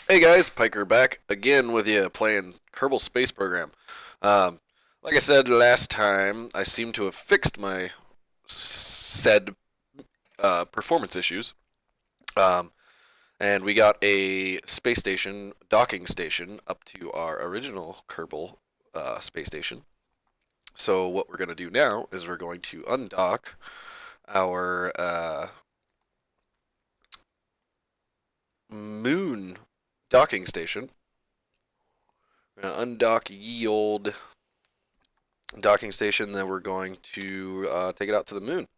Hey guys, Pyker back again with you playing Kerbal Space Program. Um, like I said last time, I seem to have fixed my said performance issues. Um, and we got a space station, docking station, up to our original Kerbal space station. So what we're going to do now is we're going to undock our moon docking station. We're going to undock ye old docking station, then we're going to take it out to the moon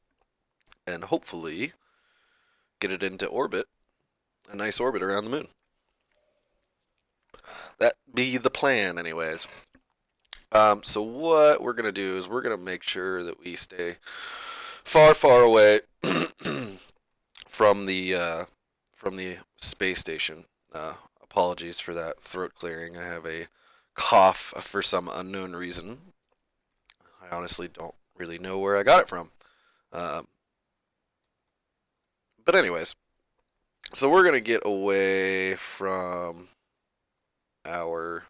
and hopefully get it into orbit, a nice orbit around the moon. That be the plan, anyways. So what we're gonna do is we're gonna make sure that we stay far, far away from the space station. Apologies for that throat clearing. I have a cough for some unknown reason. I honestly don't really know where I got it from. Uh, but anyways, so we're gonna get away from our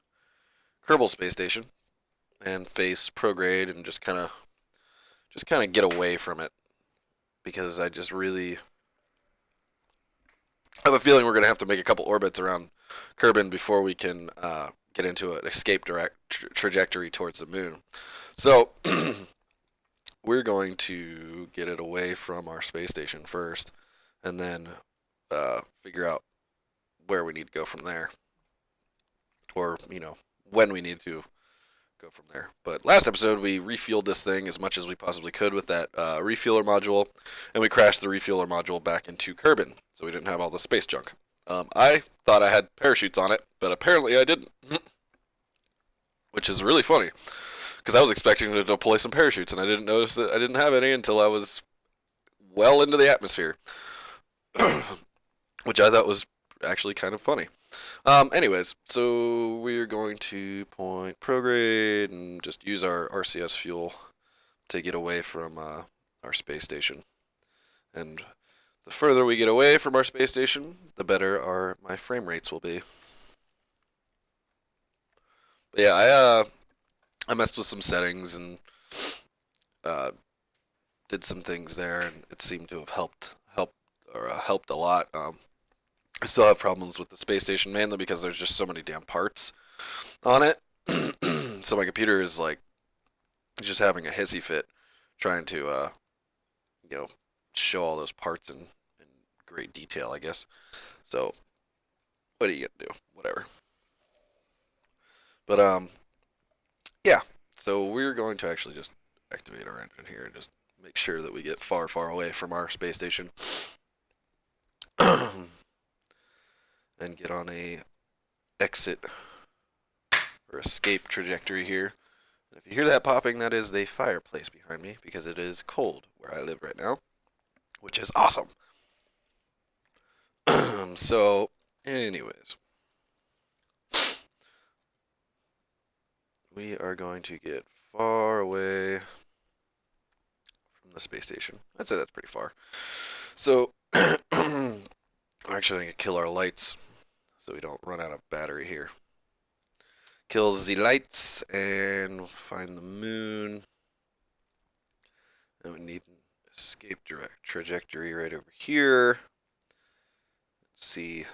Kerbal Space Station and face prograde and just kind of get away from it because I just really have a feeling we're gonna have to make a couple orbits around Kerbin before we can get into an escape trajectory towards the moon. So we're going to get it away from our space station first, and then figure out where we need to go from there, or when we need to go from there. But last episode, we refueled this thing as much as we possibly could with that refueler module, and we crashed the refueler module back into Kerbin, so we didn't have all the space junk. I thought I had parachutes on it, but apparently I didn't, which is really funny because I was expecting to deploy some parachutes, and I didn't notice that I didn't have any until I was well into the atmosphere, which I thought was actually kind of funny. Anyways, so we're going to point prograde and just use our RCS fuel to get away from our space station. And the further we get away from our space station, the better my frame rates will be. But yeah, I messed with some settings and uh, did some things there, and it seemed to have helped a lot. I still have problems with the space station mainly because there's just so many damn parts on it. So my computer is like just having a hissy fit trying to you know show all those parts in great detail, I guess. So what are you gonna do? Whatever. But yeah. So we're going to actually just activate our engine here and just make sure that we get far, far away from our space station and get on a exit or escape trajectory here. And if you hear that popping, that is the fireplace behind me because it is cold where I live right now, which is awesome. So, anyways, we are going to get far away from the space station. I'd say that's pretty far. So, we're actually going to kill our lights so we don't run out of battery here. Kill the lights and find the moon. And we need an escape direct trajectory right over here. Let's see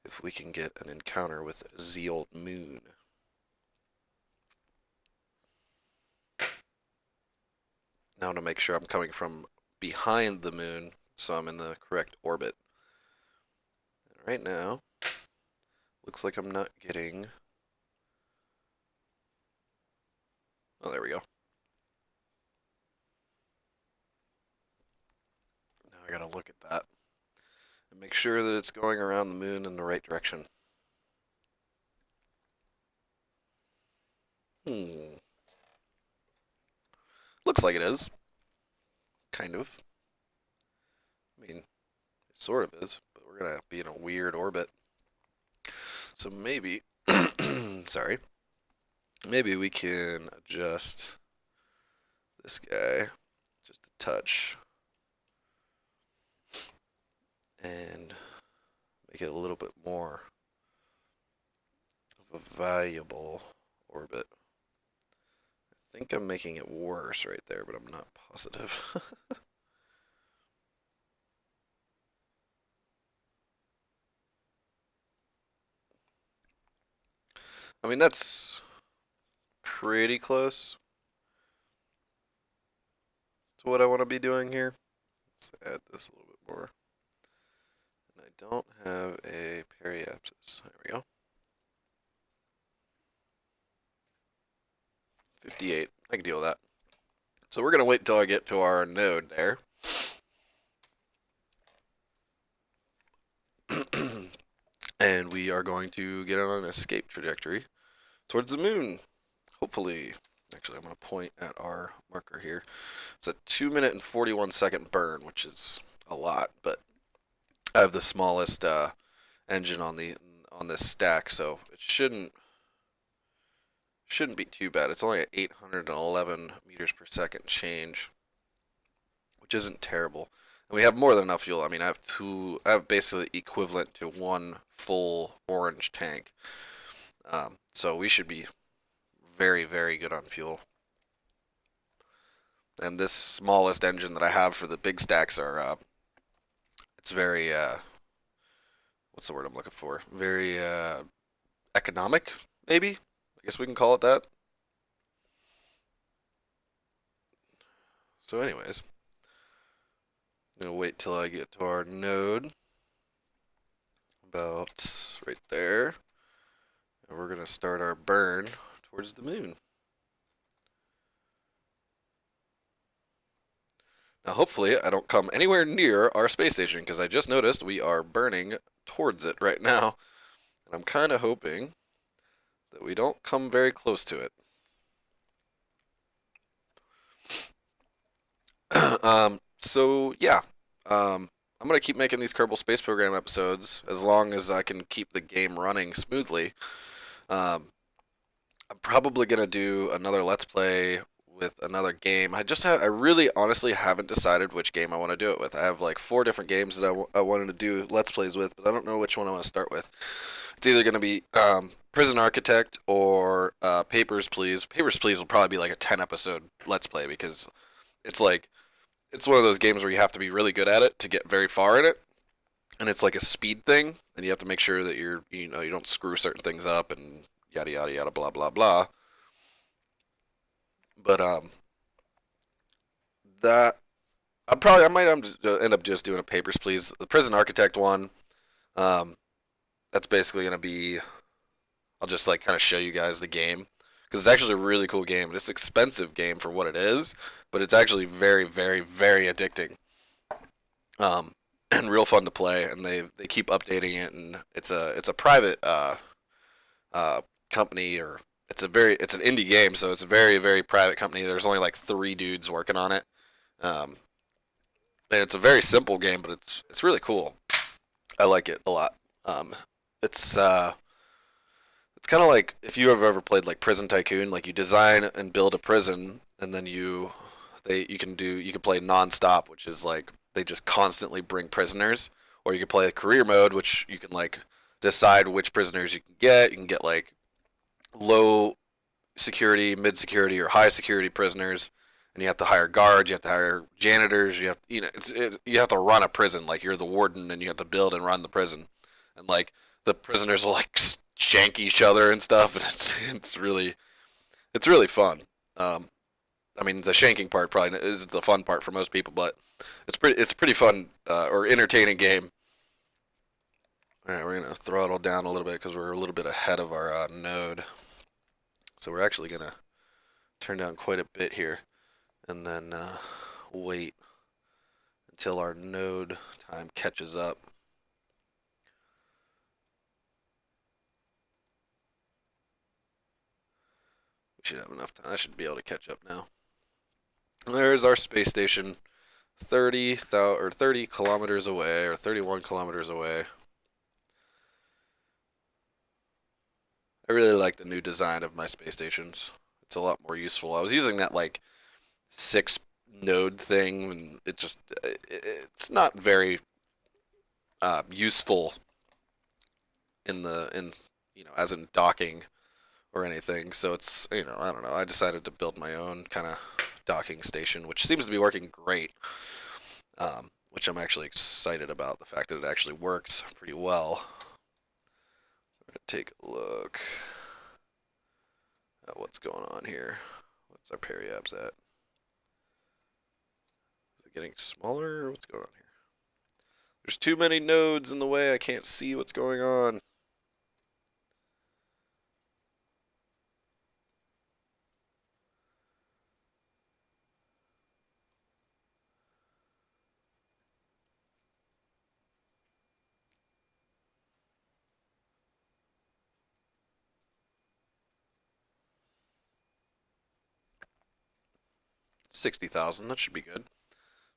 if we can get an encounter with the old moon. Now to make sure I'm coming from behind the moon so I'm in the correct orbit. And right now, looks like I'm not getting... Oh, there we go. Now I gotta look at that and make sure that it's going around the moon in the right direction. Looks like it is. Kind of. I mean, it sort of is, but we're gonna be in a weird orbit. So maybe, sorry, maybe we can adjust this guy just a touch and make it a little bit more of a valuable orbit. I think I'm making it worse right there, but I'm not positive. I mean, that's pretty close to what I want to be doing here. Let's add this a little bit more. And I don't have a periapsis. There we go. 58. I can deal with that. So we're going to wait until I get to our node there. And we are going to get on an escape trajectory towards the moon. Hopefully. Actually, I'm going to point at our marker here. It's a 2-minute and 41-second burn, which is a lot, but I have the smallest engine on this stack, so it shouldn't be too bad. It's only at 811 meters per second change, which isn't terrible. And we have more than enough fuel. I mean, I have basically equivalent to one full orange tank. So we should be very, very good on fuel. And this smallest engine that I have for the big stacks are, it's very, what's the word I'm looking for? Very economic, maybe? I guess we can call it that. So anyways, I'm going to wait till I get to our node. About right there. And we're going to start our burn towards the moon. Now hopefully I don't come anywhere near our space station, because I just noticed we are burning towards it right now. And I'm kind of hoping that we don't come very close to it. So yeah, I'm going to keep making these Kerbal Space Program episodes as long as I can keep the game running smoothly. I'm probably going to do another Let's Play with another game. I really honestly haven't decided which game I want to do it with. I have like 4 different games that I wanted to do Let's Plays with, but I don't know which one I want to start with. It's either going to be Prison Architect or Papers, Please. Papers, Please will probably be like a 10-episode Let's Play, because it's like, it's one of those games where you have to be really good at it to get very far in it. And it's like a speed thing, and you have to make sure that you don't screw certain things up and yada yada yada blah blah blah. But that I might end up just doing a Papers, Please. The Prison Architect one, that's basically gonna be, I'll just like kind of show you guys the game, because it's actually a really cool game. It's an expensive game for what it is, but it's actually very, very, very addicting. And real fun to play, and they keep updating it, and it's a private company, or it's an indie game, so it's a very, very private company. There's only like 3 dudes working on it. And it's a very simple game, but it's really cool. I like it a lot. It's kind of like if you have ever played like Prison Tycoon. Like, you design and build a prison, and then you can play non-stop, which is like they just constantly bring prisoners. Or you can play a career mode, which you can like decide which prisoners you can get. You can get like low security, mid security, or high security prisoners, and you have to hire guards, you have to hire janitors, you have to run a prison. Like, you're the warden, and you have to build and run the prison, and like the prisoners will like shank each other and stuff, and it's really fun. I mean, the shanking part probably is the fun part for most people, but it's pretty fun or entertaining game. All right, we're gonna throttle down a little bit because we're a little bit ahead of our node, so we're actually gonna turn down quite a bit here, and then wait until our node time catches up. We should have enough time. I should be able to catch up now. And there's our space station, 30 kilometers away, or 31 kilometers away. I really like the new design of my space stations. It's a lot more useful. I was using that like 6 node thing, and it's not very useful as in docking or anything. So it's, I don't know. I decided to build my own kind of docking station, which seems to be working great. Which I'm actually excited about, the fact that it actually works pretty well. I'm gonna take a look at what's going on here. What's our periapps at? Is it getting smaller, or what's going on here? There's too many nodes in the way. I can't see what's going on. $60,000. That should be good.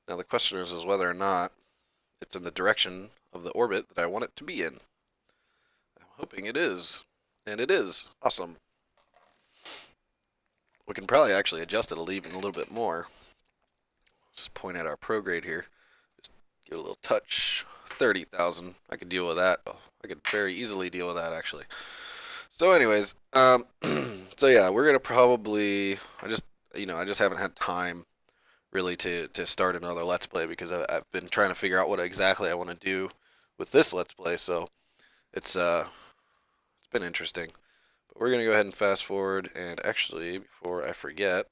Now the question is whether or not it's in the direction of the orbit that I want it to be in. I'm hoping it is. And it is. Awesome. We can probably actually adjust it even a little bit more. Just point at our prograde here. Just give it a little touch. 30,000. I could deal with that. I could very easily deal with that, actually. So anyways, so yeah, we're gonna probably, I just haven't had time really to start another Let's Play, because I've been trying to figure out what exactly I want to do with this Let's Play. So it's been interesting. But we're gonna go ahead and fast forward, and actually, before I forget,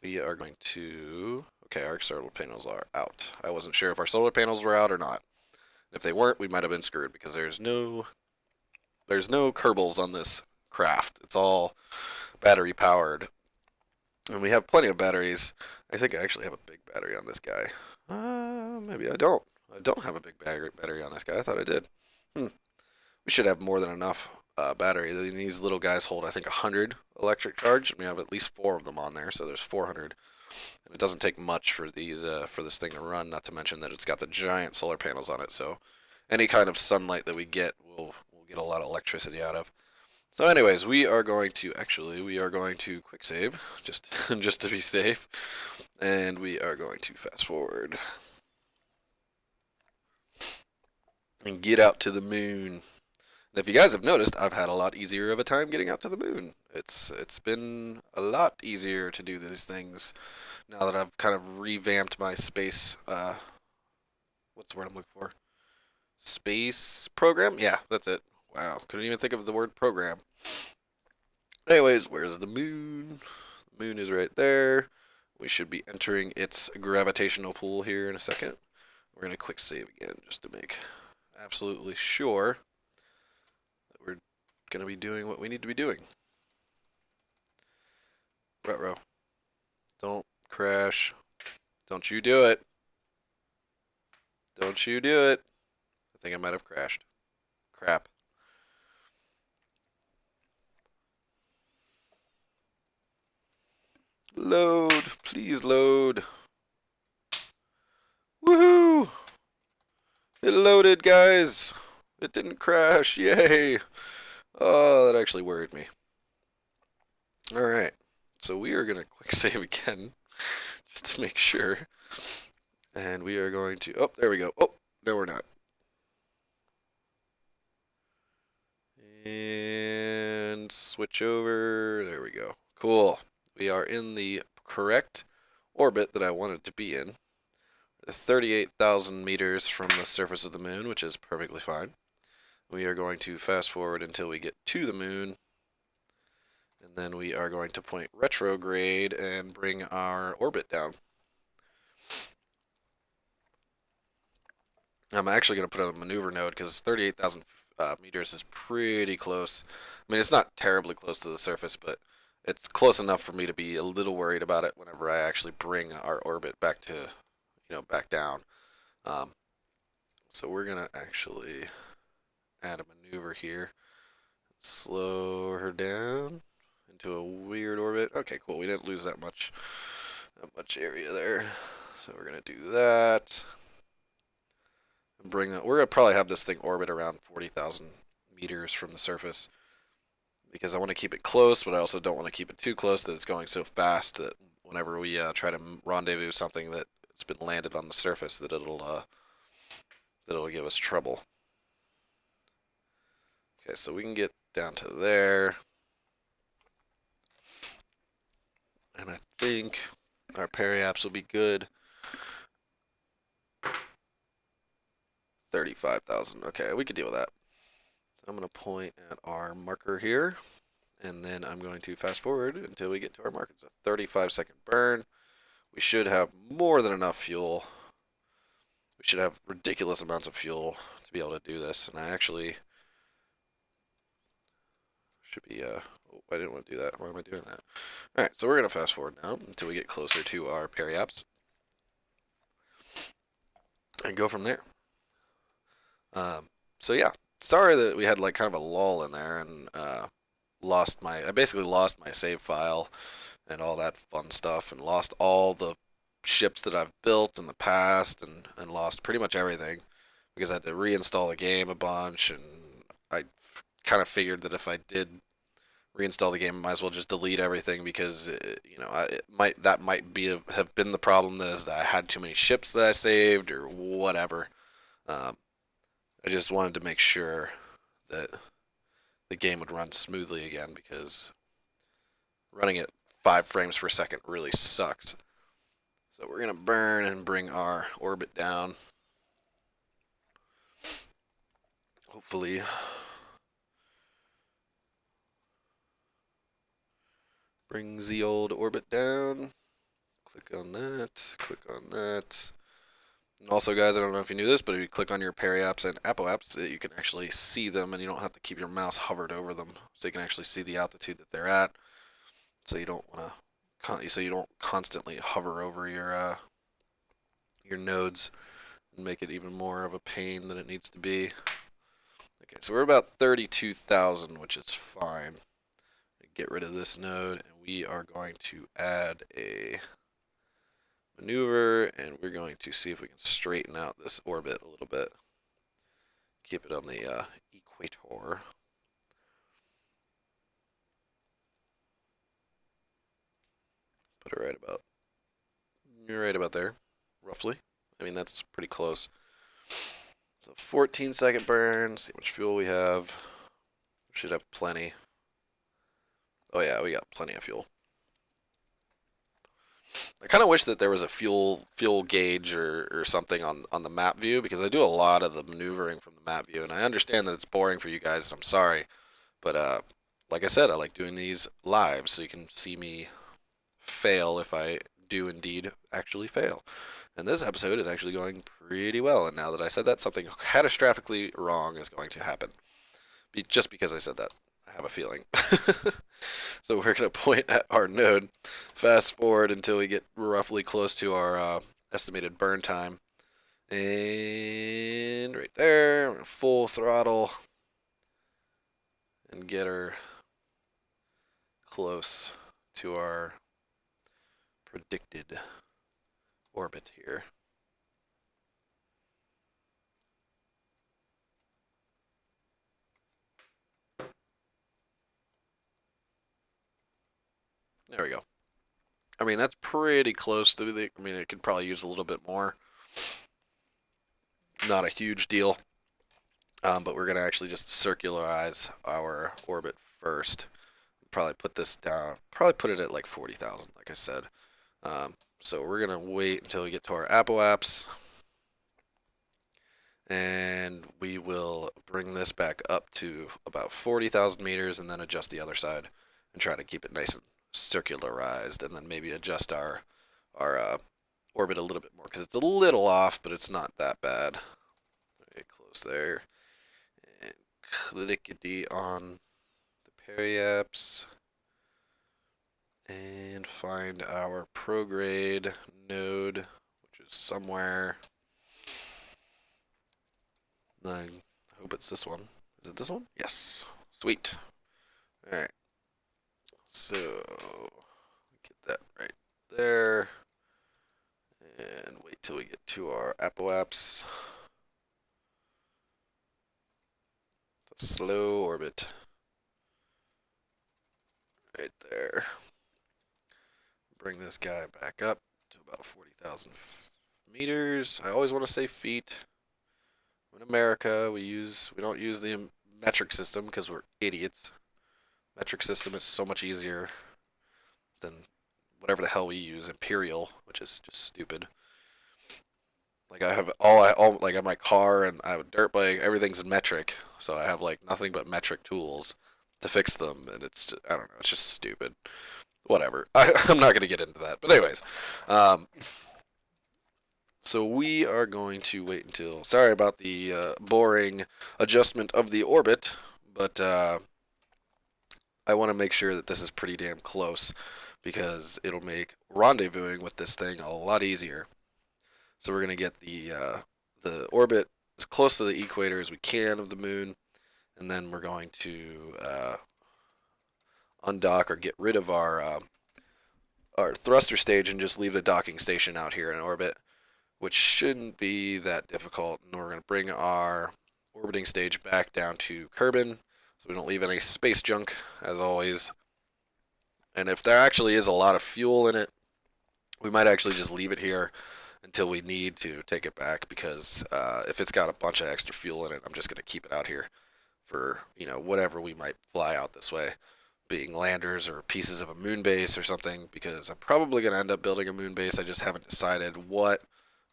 we are going to, okay, our solar panels are out. I wasn't sure if our solar panels were out or not. If they weren't, we might have been screwed, because there's no Kerbals on this craft. It's all battery powered. And we have plenty of batteries. I think I actually have a big battery on this guy. Maybe I don't. I don't have a big battery on this guy. I thought I did. We should have more than enough battery. These little guys hold, I think, 100 electric charge. We have at least 4 of them on there, so there's 400. And it doesn't take much for this thing to run. Not to mention that it's got the giant solar panels on it. So any kind of sunlight that we get, we'll get a lot of electricity out of. So anyways, we are going to quick save, just to be safe, and we are going to fast forward and get out to the moon. And if you guys have noticed, I've had a lot easier of a time getting out to the moon. It's been a lot easier to do these things now that I've kind of revamped my space, what's the word I'm looking for? Space program? Yeah, that's it. Wow, couldn't even think of the word program. Anyways, where's the moon? The moon is right there. We should be entering its gravitational pull here in a second. We're going to quick save again just to make absolutely sure that we're going to be doing what we need to be doing. Ruh-roh. Don't crash. Don't you do it. Don't you do it. I think I might have crashed. Crap. Load. Please load. Woohoo! It loaded, guys. It didn't crash. Yay. Oh, that actually worried me. Alright. So we are going to quick save again, just to make sure. And we are going to, oh, there we go. Oh, no, we're not. And switch over. There we go. Cool. We are in the correct orbit that I wanted to be in. 38,000 meters from the surface of the moon, which is perfectly fine. We are going to fast forward until we get to the moon. And then we are going to point retrograde and bring our orbit down. I'm actually going to put on a maneuver node because 38,000 meters is pretty close. I mean, it's not terribly close to the surface, but it's close enough for me to be a little worried about it whenever I actually bring our orbit back to, back down. So we're going to actually add a maneuver here. Slow her down into a weird orbit. Okay, cool. We didn't lose that much area there. So we're going to do that. And bring that. We're going to probably have this thing orbit around 40,000 meters from the surface, because I want to keep it close, but I also don't want to keep it too close that it's going so fast that whenever we try to rendezvous something that it's been landed on the surface, that it'll give us trouble. Okay, so we can get down to there. And I think our periaps will be good. 35,000. Okay, we could deal with that. I'm going to point at our marker here, and then I'm going to fast forward until we get to our marker. It's a 35-second burn. We should have more than enough fuel. We should have ridiculous amounts of fuel to be able to do this. And I actually should be, oh, I didn't want to do that. Why am I doing that? All right, so we're going to fast forward now until we get closer to our periaps and go from there. So yeah, sorry that we had like kind of a lull in there and I basically lost my save file and all that fun stuff, and lost all the ships that I've built in the past, and lost pretty much everything because I had to reinstall the game a bunch, and I kind of figured that if I did reinstall the game, I might as well just delete everything because that might have been the problem, is that I had too many ships that I saved or whatever. I just wanted to make sure that the game would run smoothly again, because running at 5 frames per second really sucks. So we're going to burn and bring our orbit down. Hopefully. Brings the old orbit down. Click on that. Click on that. And also, guys, I don't know if you knew this, but if you click on your periaps and apoaps, you can actually see them, and you don't have to keep your mouse hovered over them, so you can actually see the altitude that they're at. So you don't constantly hover over your nodes and make it even more of a pain than it needs to be. Okay, so we're about 32,000, which is fine. Get rid of this node, and we are going to add a maneuver, and we're going to see if we can straighten out this orbit a little bit. Keep it on the equator. Put it right about there, roughly. I mean, that's pretty close. So 14-second burn. See how much fuel we have. We should have plenty. Oh yeah, we got plenty of fuel. I kind of wish that there was a fuel gauge or something on the map view, because I do a lot of the maneuvering from the map view, and I understand that it's boring for you guys, and I'm sorry, but like I said, I like doing these live so you can see me fail if I do indeed actually fail. And this episode is actually going pretty well, and now that I said that, something catastrophically wrong is going to happen. Just because I said that, I have a feeling. So we're going to point at our node, fast forward until we get roughly close to our estimated burn time. And right there, full throttle, and get her close to our predicted orbit here. There we go. I mean, that's pretty close to I mean, it could probably use a little bit more. Not a huge deal. But we're going to actually just circularize our orbit first. Probably put this down. Probably put it at like 40,000, like I said. So we're going to wait until we get to our apoaps. And we will bring this back up to about 40,000 meters, and then adjust the other side and try to keep it nice and circularized, and then maybe adjust our orbit a little bit more, because it's a little off, but it's not that bad. Okay, close there. And clickety on the periaps. And find our prograde node, which is somewhere. I hope it's this one. Is it this one? Yes. Sweet. Alright. So, get that right there. And wait till we get to our apoaps. It's a slow orbit. Right there. Bring this guy back up to about 40,000 meters. I always want to say feet. In America, we don't use the metric system because we're idiots. Metric system is so much easier than whatever the hell we use, Imperial, which is just stupid. Like I have all like I have my car and I have a dirt bike. Everything's in metric, so I have like nothing but metric tools to fix them, and it's just, I don't know. It's just stupid. Whatever. I'm not gonna get into that. But anyways, um, so we are going to wait until. Sorry about the boring adjustment of the orbit, but I want to make sure that this is pretty damn close because it'll make rendezvousing with this thing a lot easier. So we're gonna get the orbit as close to the equator as we can of the moon, and then we're going to undock or get rid of our thruster stage and just leave the docking station out here in orbit, which shouldn't be that difficult. And we're gonna bring our orbiting stage back down to Kerbin, so we don't leave any space junk as always. And if there actually is a lot of fuel in it, we might actually just leave it here until we need to take it back, because if it's got a bunch of extra fuel in it, I'm just going to keep it out here for, whatever we might fly out this way, being landers or pieces of a moon base or something, because I'm probably going to end up building a moon base. I just haven't decided what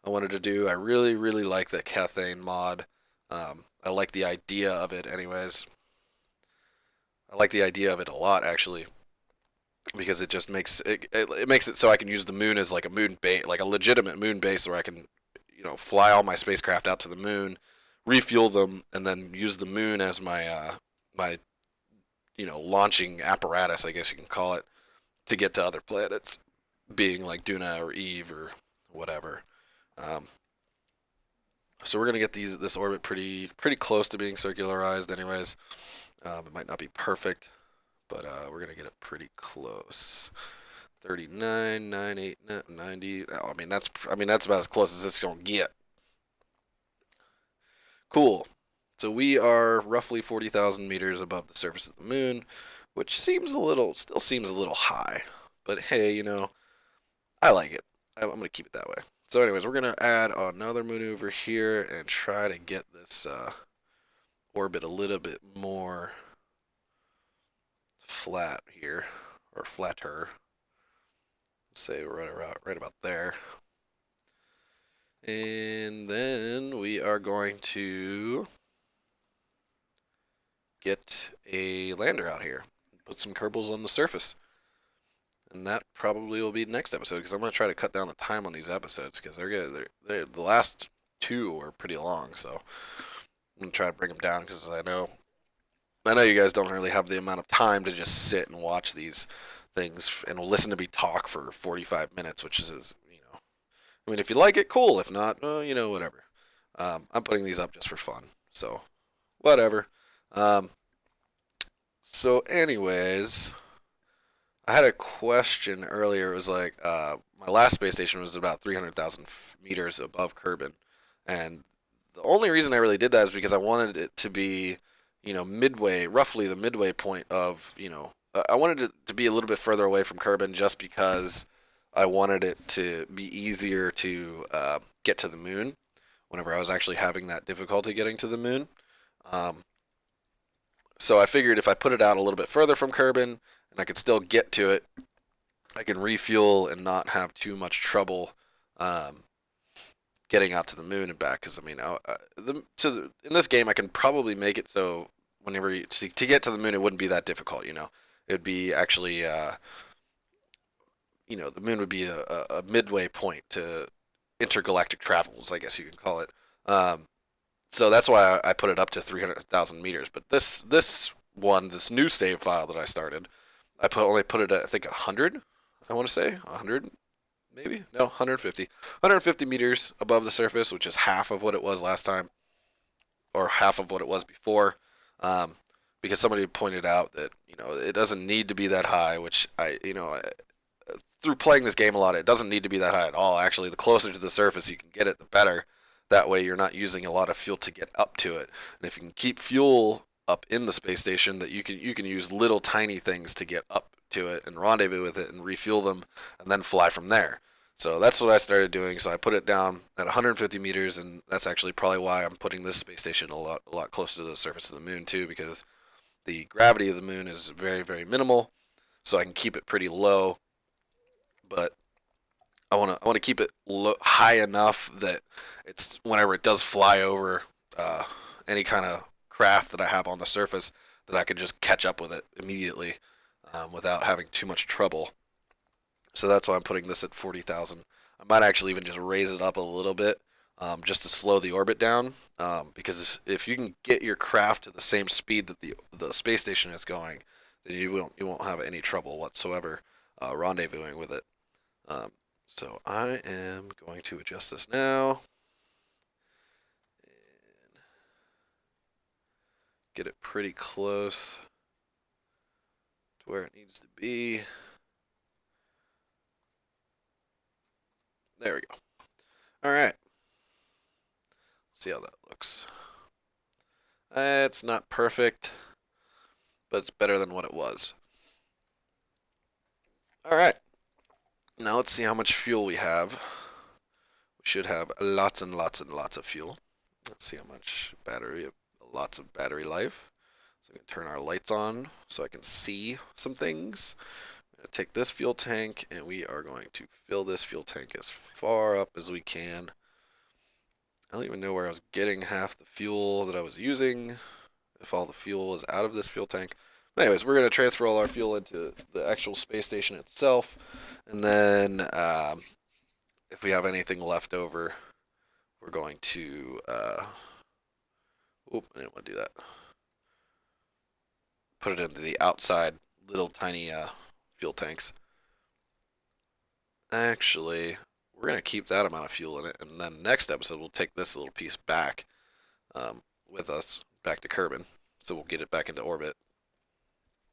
I wanted to do. I really, really like the Cathane mod. I like the idea of it anyways. I like the idea of it a lot, actually, because it just makes it makes it so I can use the moon as like a moon base, like a legitimate moon base, where I can, fly all my spacecraft out to the moon, refuel them, and then use the moon as my launching apparatus, I guess you can call it, to get to other planets, being like Duna or Eve or whatever. Um, so we're gonna get this orbit pretty close to being circularized, anyways. It might not be perfect, but we're gonna get it pretty close. 39, 98, 90. Oh, I mean that's about as close as it's gonna get. Cool. So we are roughly 40,000 meters above the surface of the moon, which still seems a little high. But hey, I like it. I'm gonna keep it that way. So anyways, we're gonna add another maneuver here and try to get this orbit a little bit more flat here, or flatter. Let's say right about there. And then we are going to get a lander out here, put some Kerbals on the surface. And that probably will be next episode, because I'm going to try to cut down the time on these episodes, because the last two were pretty long, so I'm going to try to bring them down, because I know you guys don't really have the amount of time to just sit and watch these things and listen to me talk for 45 minutes, which is, I mean, if you like it, cool. If not, whatever. I'm putting these up just for fun, so whatever. So anyways, I had a question earlier. It was like, my last space station was about 300,000 meters above Kerbin, and the only reason I really did that is because I wanted it to be, midway, roughly the midway point of, I wanted it to be a little bit further away from Kerbin, just because I wanted it to be easier to get to the moon whenever I was actually having that difficulty getting to the moon. Um, so I figured if I put it out a little bit further from Kerbin and I could still get to it, I can refuel and not have too much trouble getting out to the moon and back. Because I mean, in this game, I can probably make it so to get to the moon, it wouldn't be that difficult. It would be actually, the moon would be a midway point to intergalactic travels, I guess you can call it. So that's why I put it up to 300,000 meters. But this new save file that I started, I only put it at, I think, 100. I want to say 100, maybe, no, 150 meters above the surface, which is half of what it was last time, or half of what it was before. Because somebody pointed out that it doesn't need to be that high, which through playing this game a lot, it doesn't need to be that high at all. Actually, the closer to the surface you can get it, the better. That way, you're not using a lot of fuel to get up to it. And if you can keep fuel up in the space station, that you can use little tiny things to get up to it and rendezvous with it and refuel them, and then fly from there. So that's what I started doing. So I put it down at 150 meters, and that's actually probably why I'm putting this space station a lot closer to the surface of the moon too, because the gravity of the moon is very, very minimal. So I can keep it pretty low, but I want to keep it high enough that it's whenever it does fly over uh, any kind of craft that I have on the surface, that I can just catch up with it immediately without having too much trouble. So that's why I'm putting this at 40,000. I might actually even just raise it up a little bit just to slow the orbit down. Because if you can get your craft to the same speed that the space station is going, then you won't have any trouble whatsoever rendezvousing with it. Um, so I am going to adjust this now and get it pretty close to where it needs to be. There we go. All right. See how that looks. It's not perfect, but it's better than what it was. All right. Now let's see how much fuel we have. We should have lots and lots and lots of fuel. Let's see how much battery, lots of battery life. So we can turn our lights on so I can see some things. I'm going to take this fuel tank, and we are going to fill this fuel tank as far up as we can. I don't even know where I was getting half the fuel that I was using, if all the fuel is out of this fuel tank. But anyways, we're going to transfer all our fuel into the actual space station itself, and then if we have anything left over, we're going to I didn't want to do that. Put it into the outside little tiny fuel tanks. Actually, we're going to keep that amount of fuel in it, and then next episode we'll take this little piece back with us back to Kerbin. So we'll get it back into orbit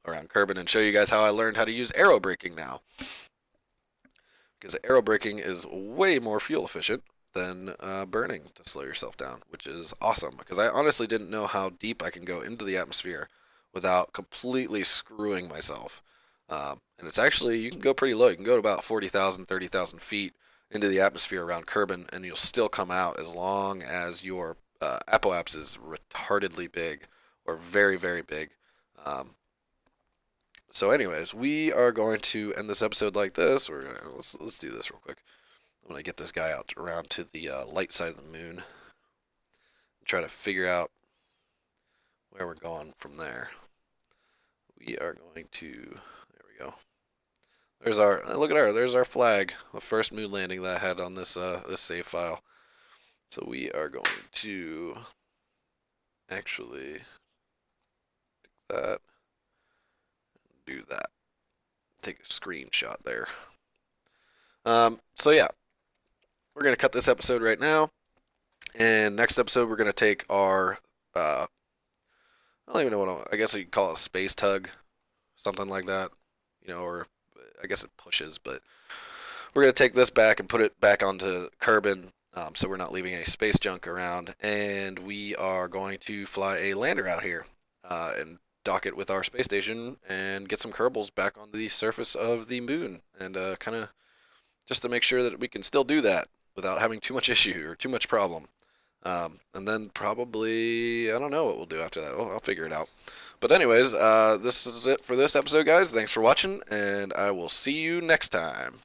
around Kerbin and show you guys how I learned how to use aero braking now. Because aero braking is way more fuel efficient than burning to slow yourself down, which is awesome. Because I honestly didn't know how deep I can go into the atmosphere without completely screwing myself. And it's actually, you can go pretty low. You can go to about 40,000, 30,000 feet into the atmosphere around Kerbin, and you'll still come out as long as your apoapse is retardedly big or very, very big. So anyways, we are going to end this episode like this. Let's do this real quick. I'm going to get this guy out around to the light side of the moon and try to figure out where we're going from there. We are going to, there we go. There's our, there's our flag, the first moon landing that I had on this this save file. So we are going to actually take that, do that, take a screenshot there. So yeah, we're gonna cut this episode right now, and next episode we're gonna take our I don't even know what I guess you could call it a space tug, something like that, or I guess it pushes, but we're gonna take this back and put it back onto Kerbin, so we're not leaving any space junk around, and we are going to fly a lander out here and dock it with our space station and get some Kerbals back on the surface of the moon, and kind of just to make sure that we can still do that without having too much issue or too much problem. And then probably, I don't know what we'll do after that. I'll figure it out. But anyways, this is it for this episode, guys. Thanks for watching, and I will see you next time.